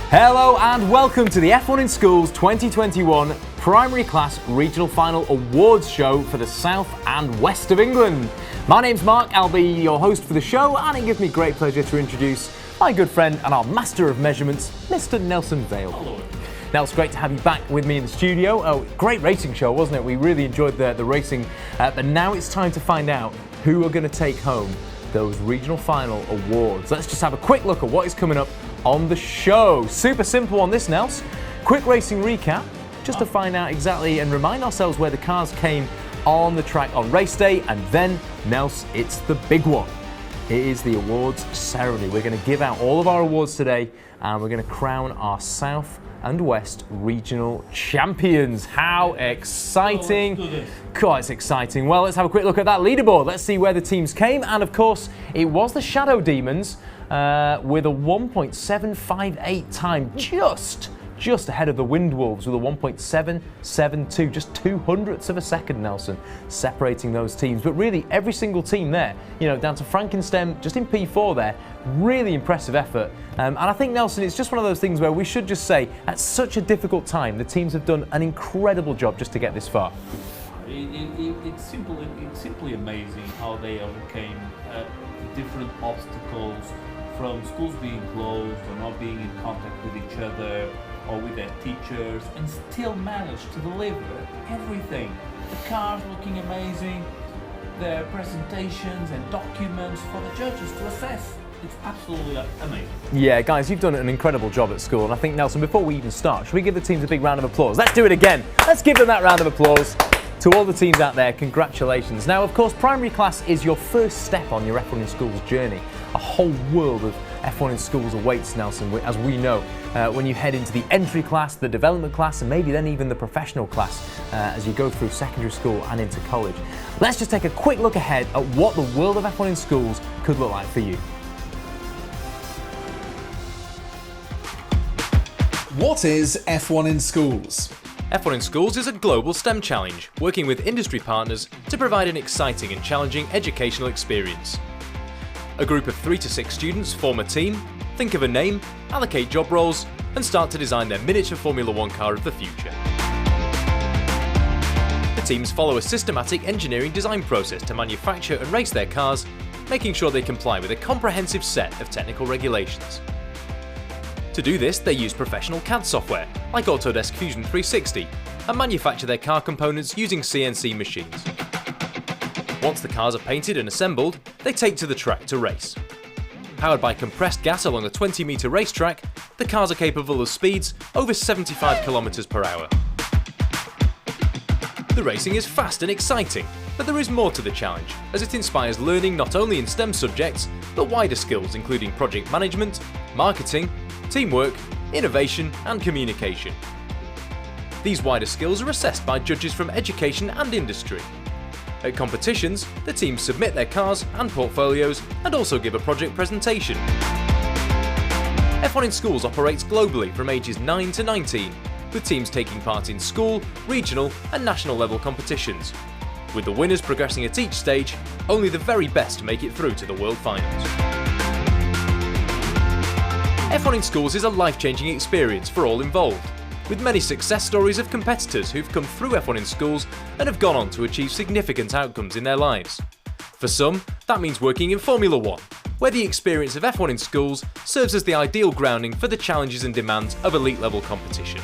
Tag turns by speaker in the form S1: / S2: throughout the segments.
S1: Hello and welcome to the F1 in Schools 2021 Primary Class Regional Final Awards Show for the South and West of England. My name's Mark, I'll be your host for the show, and it gives me great pleasure to introduce my good friend and our master of measurements, Mr. Nelson Vale.
S2: Hello.
S1: Now, it's great to have you back with me in the studio. Oh, great racing show, wasn't it? We really enjoyed the racing, but now it's time to find out who are going to take home those regional final awards. Let's just have a quick look at what is coming up on the show. Super simple on this, Nels. Quick racing recap, just to find out exactly and remind ourselves where the cars came on the track on race day, and then, Nels, it's the big one. It is the awards ceremony. We're going to give out all of our awards today, and we're going to crown our South and West regional champions. How exciting! God, it's exciting. Well, let's have a quick look at that leaderboard. Let's see where the teams came, and of course, it was the Shadow Demons with a 1.758 time, just ahead of the Wind Wolves with a 1.772, just 200ths of a second, Nelson, separating those teams. But really, every single team there, down to Frankenstem, just in P4 there, really impressive effort. And I think, Nelson, it's just one of those things where we should just say, at such a difficult time, the teams have done an incredible job just to get this far.
S2: It's simply amazing how they overcame different obstacles, from schools being closed or not being in contact with each other or with their teachers, and still managed to deliver everything. The cars looking amazing, their presentations and documents for the judges to assess. It's absolutely amazing. Yeah,
S1: guys, you've done an incredible job at school, and I think, Nelson, before we even start, should we give the teams a big round of applause? Let's do it again. Let's give them that round of applause. To all the teams out there, congratulations. Now, of course, primary class is your first step on your F1 in Schools journey. A whole world of F1 in Schools awaits, Nelson, as we know, when you head into the entry class, the development class, and maybe then even the professional class as you go through secondary school and into college. Let's just take a quick look ahead at what the world of F1 in Schools could look like for you.
S3: What is F1 in Schools?
S4: F1 in Schools is a global STEM challenge, working with industry partners to provide an exciting and challenging educational experience. A group of 3 to 6 students form a team, think of a name, allocate job roles, and start to design their miniature Formula One car of the future. The teams follow a systematic engineering design process to manufacture and race their cars, making sure they comply with a comprehensive set of technical regulations. To do this, they use professional CAD software, like Autodesk Fusion 360, and manufacture their car components using CNC machines. Once the cars are painted and assembled, they take to the track to race. Powered by compressed gas along a 20-metre racetrack, the cars are capable of speeds over 75 km per hour. The racing is fast and exciting, but there is more to the challenge, as it inspires learning not only in STEM subjects, but wider skills including project management, marketing, teamwork, innovation, and communication. These wider skills are assessed by judges from education and industry. At competitions, the teams submit their cars and portfolios and also give a project presentation. F1 in Schools operates globally from ages 9 to 19, with teams taking part in school, regional, and national level competitions. With the winners progressing at each stage, only the very best make it through to the World Finals. F1 in Schools is a life-changing experience for all involved, with many success stories of competitors who've come through F1 in Schools and have gone on to achieve significant outcomes in their lives. For some, that means working in Formula One, where the experience of F1 in Schools serves as the ideal grounding for the challenges and demands of elite-level competition.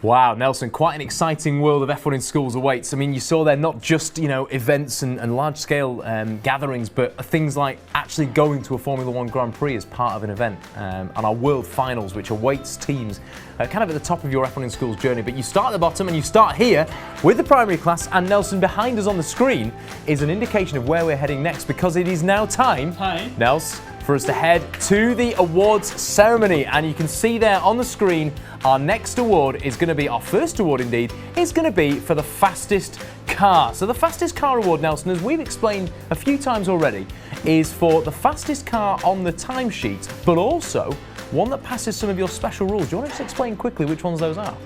S1: Wow, Nelson, quite an exciting world of F1 in Schools awaits. I mean, you saw there not just, events and large-scale gatherings, but things like actually going to a Formula One Grand Prix as part of an event, and our World Finals, which awaits teams kind of at the top of your F1 in Schools journey. But you start at the bottom and you start here with the primary class, and Nelson, behind us on the screen is an indication of where we're heading next, because it is now time, Nels, for us to head to the awards ceremony. And you can see there on the screen, our next award is going to be, our first award indeed, is going to be for the fastest car. So the fastest car award, Nelson, as we've explained a few times already, is for the fastest car on the timesheet, but also one that passes some of your special rules. Do you want to just explain quickly which ones those are?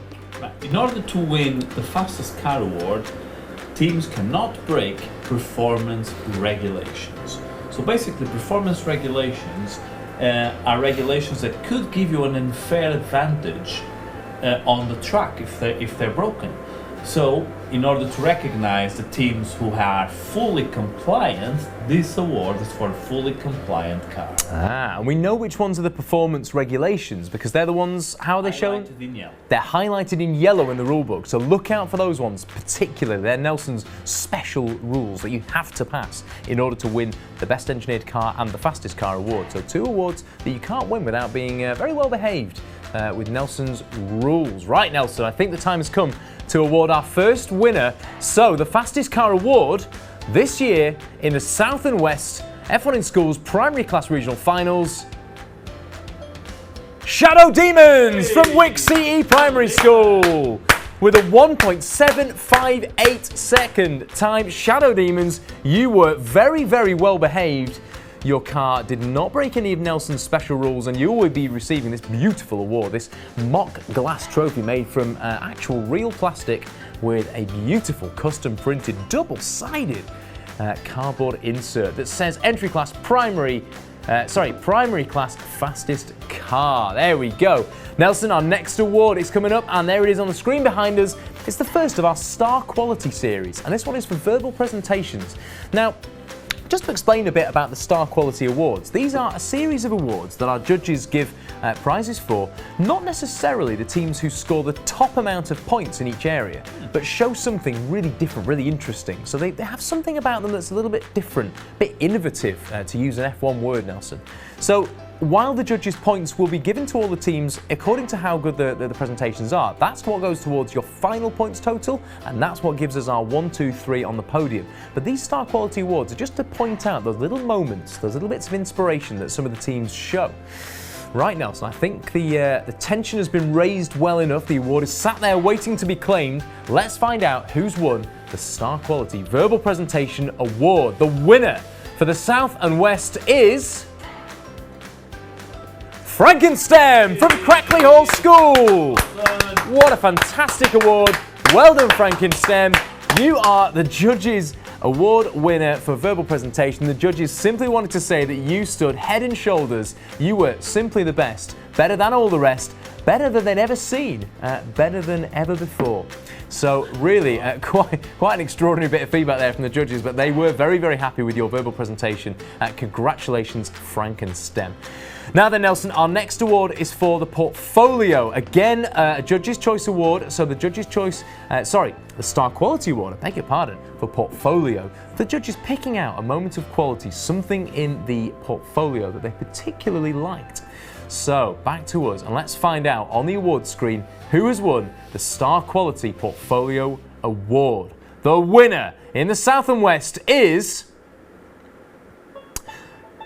S2: In order to win the fastest car award, teams cannot break performance regulations. So basically, performance regulations are regulations that could give you an unfair advantage on the track if they're broken. So, in order to recognize the teams who are fully compliant, this award is for a fully compliant car.
S1: And we know which ones are the performance regulations because they're the ones, how are they shown?
S2: Highlighted in yellow.
S1: They're highlighted in yellow in the rulebook, so look out for those ones, particularly. They're Nelson's special rules that you have to pass in order to win the Best Engineered Car and the Fastest Car award. So 2 awards that you can't win without being very well behaved with Nelson's rules. Right, Nelson, I think the time has come to award our first winner. So the Fastest Car award this year in the South and West F1 in Schools Primary Class Regional Finals, Shadow Demons from Wick CE Primary School. With a 1.758 second time, Shadow Demons, you were very, very well behaved. Your car did not break any of Nelson's special rules, and you will be receiving this beautiful award, this mock glass trophy made from actual real plastic with a beautiful custom printed double-sided cardboard insert that says entry class primary class fastest car. There we go. Nelson, our next award is coming up, and there it is on the screen behind us. It's the first of our Star Quality series, and this one is for verbal presentations. Now, just to explain a bit about the Star Quality Awards, these are a series of awards that our judges give prizes for, not necessarily the teams who score the top amount of points in each area, but show something really different, really interesting. So they have something about them that's a little bit different, a bit innovative, to use an F1 word, Nelson. So while the judges' points will be given to all the teams according to how good the presentations are, that's what goes towards your final points total, and that's what gives us our 1, 2, 3 on the podium. But these Star Quality Awards are just to point out those little moments, those little bits of inspiration that some of the teams show. Right, Nelson, I think the tension has been raised well enough. The award is sat there waiting to be claimed. Let's find out who's won the Star Quality Verbal Presentation Award. The winner for the South and West is Frankenstem from Crackley Hall School. What a fantastic award. Well done, Frankenstem. You are the judges' award winner for verbal presentation. The judges simply wanted to say that you stood head and shoulders. You were simply the best, better than all the rest, better than they'd ever seen, better than ever before. So really, quite an extraordinary bit of feedback there from the judges, but they were very, very happy with your verbal presentation. Congratulations, Frankenstem. Now then, Nelson, our next award is for the portfolio. Again, a Judge's Choice Award. So the Judge's Choice, the Star Quality Award, I beg your pardon, for portfolio. The judge is picking out a moment of quality, something in the portfolio that they particularly liked. So back to us, and let's find out on the award screen who has won the Star Quality Portfolio Award. The winner in the South and West is...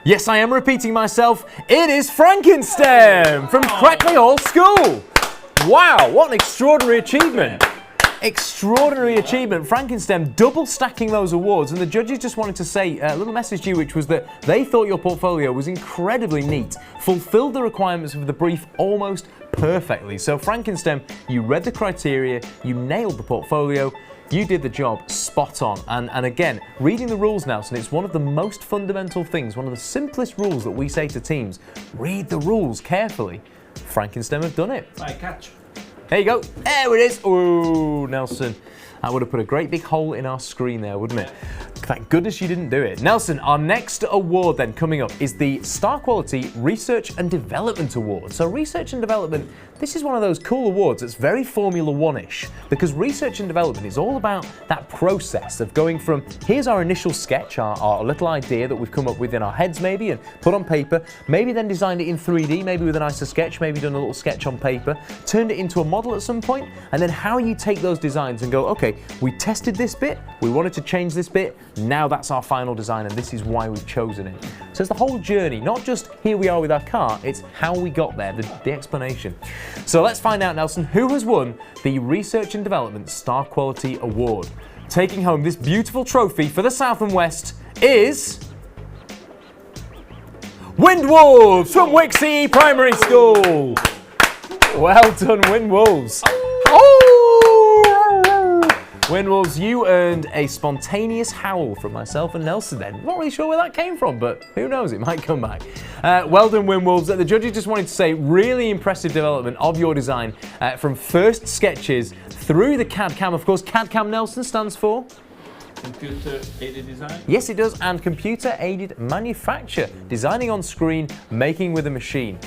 S1: Yes, I am repeating myself. It is Frankenstem from Crackley Hall School. Wow, what an extraordinary achievement. Extraordinary achievement. Frankenstem double stacking those awards, and the judges just wanted to say a little message to you, which was that they thought your portfolio was incredibly neat, fulfilled the requirements of the brief almost perfectly. So Frankenstem, you read the criteria, you nailed the portfolio, you did the job spot on. And again, reading the rules, Nelson, it's one of the most fundamental things, one of the simplest rules that we say to teams. Read the rules carefully. Frankenstem have done it.
S2: Right, catch.
S1: There you go. There it is. Oh, Nelson. That would have put a great big hole in our screen there, wouldn't it? Thank goodness you didn't do it. Nelson, our next award then coming up is the Star Quality Research and Development Award. So Research and Development, this is one of those cool awards that's very Formula One-ish, because research and development is all about that process of going from, here's our initial sketch, our little idea that we've come up with in our heads maybe and put on paper, maybe then designed it in 3D, maybe with a nicer sketch, maybe done a little sketch on paper, turned it into a model at some point, and then how you take those designs and go, okay, we tested this bit, we wanted to change this bit, now that's our final design and this is why we've chosen it. So it's the whole journey, not just here we are with our car, it's how we got there, the explanation. So let's find out, Nelson, who has won the Research and Development Star Quality Award. Taking home this beautiful trophy for the South and West is... Windwolves from Wick CE Primary School. Well done, Windwolves. Oh! Windwolves, you earned a spontaneous howl from myself and Nelson then. Not really sure where that came from, but who knows, it might come back. Well done, Windwolves. The judges just wanted to say really impressive development of your design from first sketches through the CAD-CAM. Of course, CAD-CAM, Nelson, stands for?
S2: Computer-aided design?
S1: Yes, it does, and computer-aided manufacture, designing on screen, making with a machine.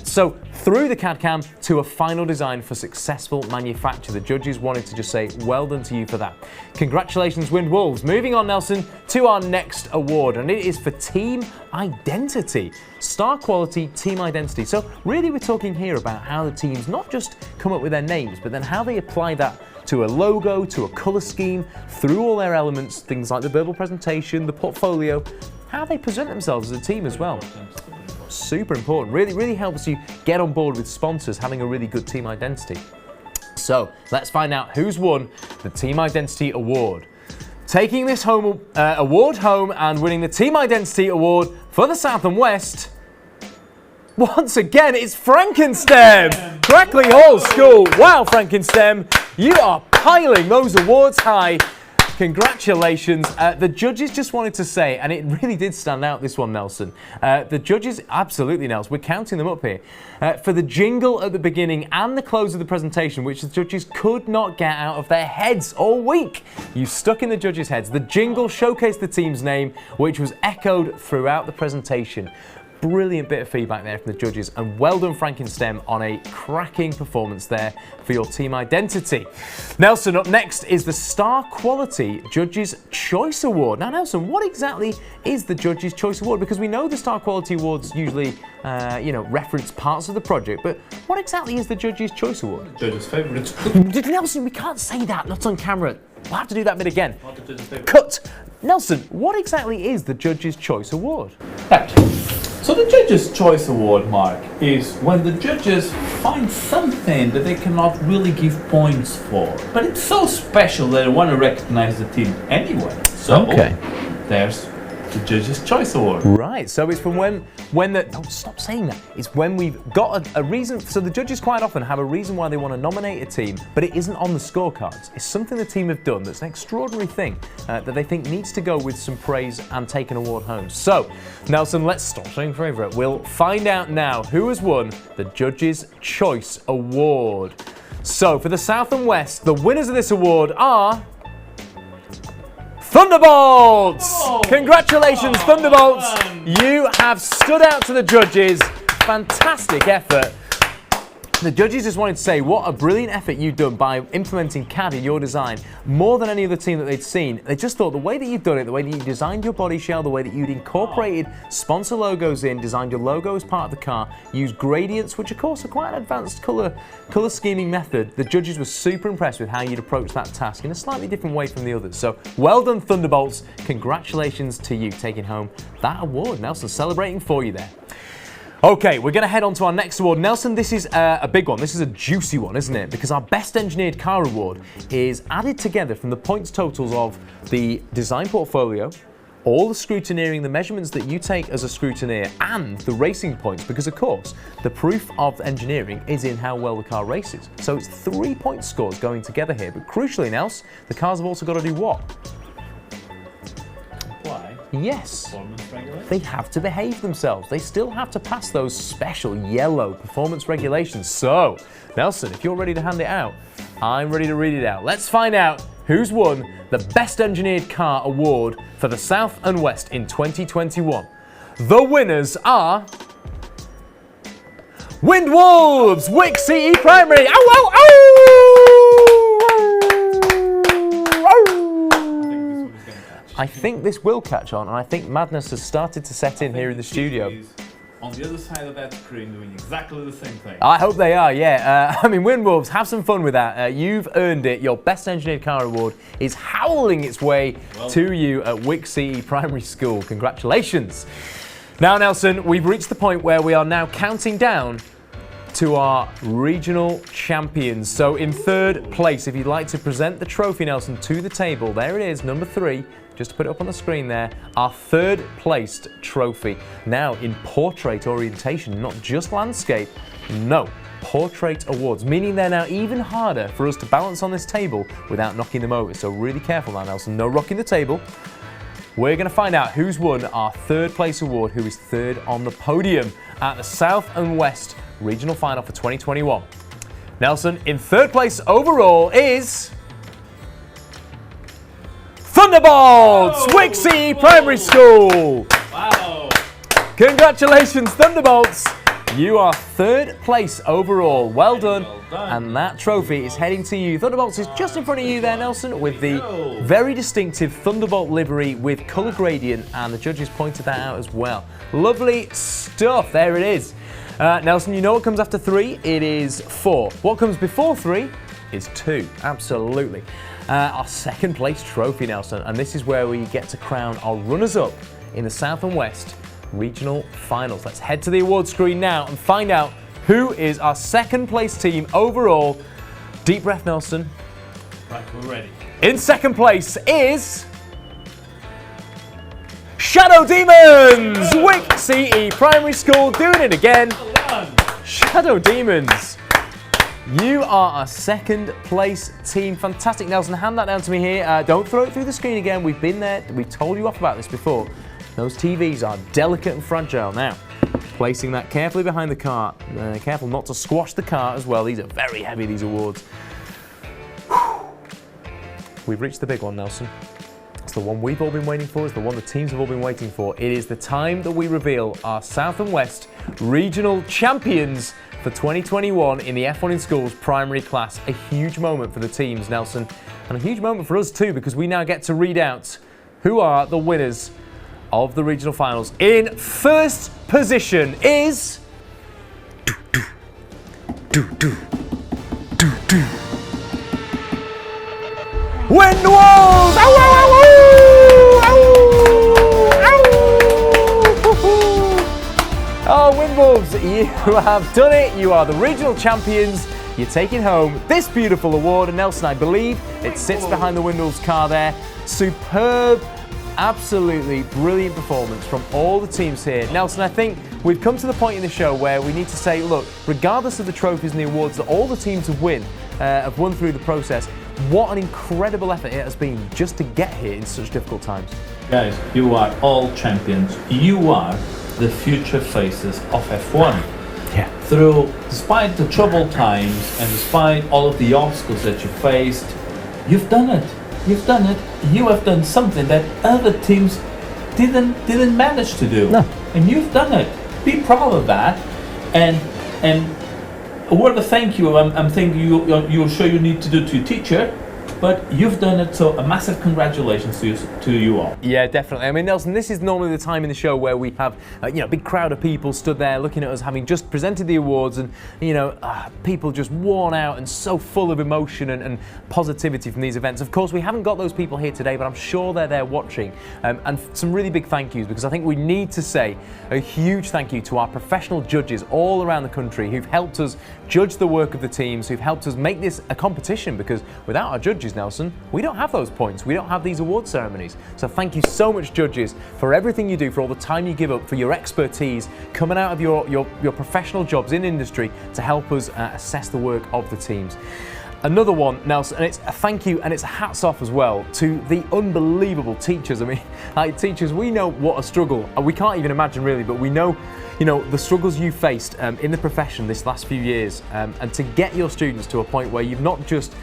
S1: So through the CAD-CAM to a final design for successful manufacture. The judges wanted to just say well done to you for that. Congratulations, Windwolves. Moving on, Nelson, to our next award, and it is for Team Identity. Star quality team identity. So really we're talking here about how the teams not just come up with their names, but then how they apply that to a logo, to a colour scheme, through all their elements, things like the verbal presentation, the portfolio, how they present themselves as a team as well. Super important. Really helps you get on board with sponsors having a really good team identity. So let's find out who's won the Team Identity Award. Taking this award home and winning the Team Identity Award for the South and West, once again, it's Frankenstem! Brackley Hall School. Wow, Frankenstem, you are piling those awards high. Congratulations. The judges just wanted to say, and it really did stand out, this one, Nelson. The judges, absolutely, Nelson, we're counting them up here. For the jingle at the beginning and the close of the presentation, which the judges could not get out of their heads all week. You stuck in the judges' heads. The jingle showcased the team's name, which was echoed throughout the presentation. Brilliant bit of feedback there from the judges, and well done, Frankenstem, on a cracking performance there for your team identity. Nelson, up next is the Star Quality Judges' Choice Award. Now, Nelson, what exactly is the Judges' Choice Award? Because we know the Star Quality Awards usually, reference parts of the project, but what exactly is the Judges' Choice Award?
S2: Judges' favourite.
S1: Nelson, we can't say that, not on camera. We'll have to do that bit again. Cut! Nelson, what exactly is the Judges' Choice Award?
S2: Right. So the Judges' Choice Award, Mark, is when the judges find something that they cannot really give points for, but it's so special that they want to recognize the team anyway. So there's the Judges' Choice Award.
S1: Right, so it's from when stop saying that. It's when we've got a reason. So the judges quite often have a reason why they want to nominate a team, but it isn't on the scorecards. It's something the team have done that's an extraordinary thing that they think needs to go with some praise and take an award home. So, Nelson, let's stop saying forever. We'll find out now who has won the Judges' Choice Award. So, for the South and West, the winners of this award are Thunderbolts!
S2: Oh,
S1: congratulations, Thunderbolts! You have stood out to the judges. Fantastic effort. The judges just wanted to say what a brilliant effort you've done by implementing CAD in your design more than any other team that they'd seen. They just thought the way that you've done it, the way that you designed your body shell, the way that you'd incorporated sponsor logos in, designed your logo as part of the car, used gradients, which of course are quite an advanced colour scheming method. The judges were super impressed with how you'd approach that task in a slightly different way from the others. So well done, Thunderbolts. Congratulations to you taking home that award. Nelson, celebrating for you there. Okay, we're going to head on to our next award. Nelson, this is a big one. This is a juicy one, isn't it? Because our Best Engineered Car Award is added together from the points totals of the design portfolio, all the scrutineering, the measurements that you take as a scrutineer, and the racing points, because of course, the proof of engineering is in how well the car races. So it's 3 point scores going together here. But crucially, Nels, the cars have also got to do what?
S2: Why?
S1: Yes. They have to behave themselves. They still have to pass those special yellow performance regulations. So, Nelson, if you're ready to hand it out, I'm ready to read it out. Let's find out who's won the Best Engineered Car Award for the South and West in 2021. The winners are Windwolves, Wick CE Primary. Ow, ow, ow! I think this will catch on, and I think madness has started to set in here in the studio.
S2: On the other side of that screen doing exactly the same thing.
S1: I hope they are, yeah. Windwolves, have some fun with that. You've earned it. Your Best Engineered Car Award is howling its way to you at Wick CE Primary School. Congratulations. Now, Nelson, we've reached the point where we are now counting down to our regional champions. So in third place, if you'd like to present the trophy, Nelson, to the table, there it is, number 3. Just to put it up on the screen there, our third placed trophy. Now in portrait orientation, not just landscape. No, Portrait Awards, meaning they're now even harder for us to balance on this table without knocking them over. So really careful now, Nelson, no rocking the table. We're going to find out who's won our third place award, who is third on the podium at the South and West Regional Final for 2021. Nelson, in third place overall is Thunderbolts, Wixie Primary School.
S2: Wow!
S1: Congratulations, Thunderbolts. You are third place overall. Well done. And that trophy is heading to you. Thunderbolts is just in front of you there, Nelson, with the very distinctive Thunderbolt livery with colour gradient, and the judges pointed that out as well. Lovely stuff. There it is. Nelson, you know what comes after 3? It is 4. What comes before 3 is 2. Absolutely. Our second place trophy, Nelson, and this is where we get to crown our runners-up in the South and West Regional Finals. Let's head to the award screen now and find out who is our second place team overall. Deep breath, Nelson.
S2: Right, we're ready.
S1: In second place is Shadow Demons! Wick CE Primary School doing it again.
S2: Well done.
S1: Shadow Demons. You are our second place team. Fantastic, Nelson. Hand that down to me here. Don't throw it through the screen again. We've been there. We've told you off about this before. Those TVs are delicate and fragile. Now, placing that carefully behind the cart. Careful not to squash the cart as well. These are very heavy, these awards. We've reached the big one, Nelson. It's the one we've all been waiting for. It's the one the teams have all been waiting for. It is the time that we reveal our South and West Regional Champions for 2021 in the F1 in Schools primary class. A huge moment for the teams, Nelson, and a huge moment for us too, because we now get to read out who are the winners of the regional finals. In first position is Wind Wolves! Ow, ow, ow, ow! Ow! Oh, Wind Wolves, you have done it. You are the regional champions. You're taking home this beautiful award. And Nelson, I believe it sits behind the Wind Wolves car there. Superb, absolutely brilliant performance from all the teams here. Nelson, I think we've come to the point in the show where we need to say, look, regardless of the trophies and the awards that all the teams have won through the process, what an incredible effort it has been just to get here in such difficult times.
S2: Guys, you are all champions. You are the future faces of F1.
S1: Yeah.
S2: Despite the troubled times and despite all of the obstacles that you faced, you've done it. You've done it. You have done something that other teams didn't manage to do.
S1: No.
S2: And you've done it. Be proud of that. And a word of thank you. I'm thinking you're sure you need to do to your teacher, but you've done it. So a massive congratulations to you all.
S1: Yeah, definitely. I mean, Nelson, this is normally the time in the show where we have a big crowd of people stood there looking at us having just presented the awards, and people just worn out and so full of emotion and positivity from these events. Of course, we haven't got those people here today, but I'm sure they're there watching. And some really big thank yous, because I think we need to say a huge thank you to our professional judges all around the country who've helped us judge the work of the teams, who've helped us make this a competition, because without our judges, Nelson, we don't have those points. We don't have these award ceremonies. So thank you so much, judges, for everything you do, for all the time you give up, for your expertise, coming out of your professional jobs in industry to help us assess the work of the teams. Another one, Nelson, and it's a thank you and it's a hats off as well to the unbelievable teachers. I mean, like teachers, we know what a struggle, we can't even imagine really, but we know, the struggles you faced in the profession this last few years, and to get your students to a point where you've not just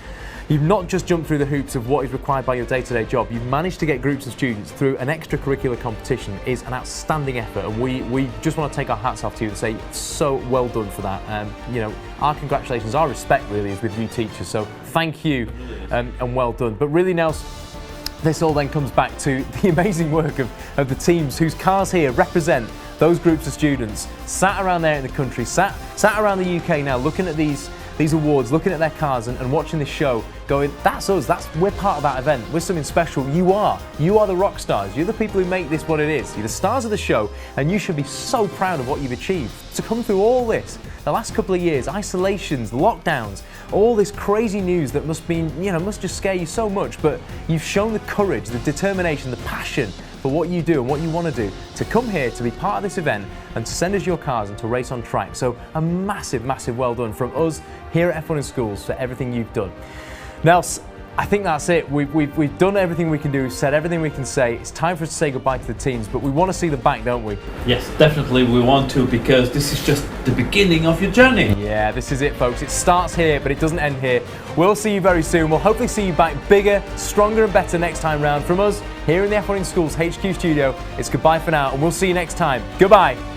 S1: jumped through the hoops of what is required by your day-to-day job. You've managed to get groups of students through an extracurricular competition is an outstanding effort, and we just want to take our hats off to you and say so well done for that. Our congratulations, our respect really is with you teachers, so thank you and well done. But really, Nels, this all then comes back to the amazing work of the teams whose cars here represent those groups of students sat around there in the country, sat around the UK now looking at these awards, looking at their cars and watching this show, going, that's us, we're part of that event, we're something special. You are the rock stars, you're the people who make this what it is, you're the stars of the show, and you should be so proud of what you've achieved. To come through all this, the last couple of years, isolations, lockdowns, all this crazy news that must just scare you so much, but you've shown the courage, the determination, the passion for what you do and what you want to do, to come here to be part of this event and to send us your cars and to race on track. So a massive, massive well done from us here at F1 in Schools for everything you've done. Now, I think that's it. We've done everything we can do, said everything we can say. It's time for us to say goodbye to the teams, but we want to see the back, don't we?
S2: Yes, definitely we want to, because this is just the beginning of your journey.
S1: Yeah, this is it, folks. It starts here, but it doesn't end here. We'll see you very soon. We'll hopefully see you back bigger, stronger and better next time round. From us here in the F1 in Schools HQ studio, it's goodbye for now, and we'll see you next time. Goodbye.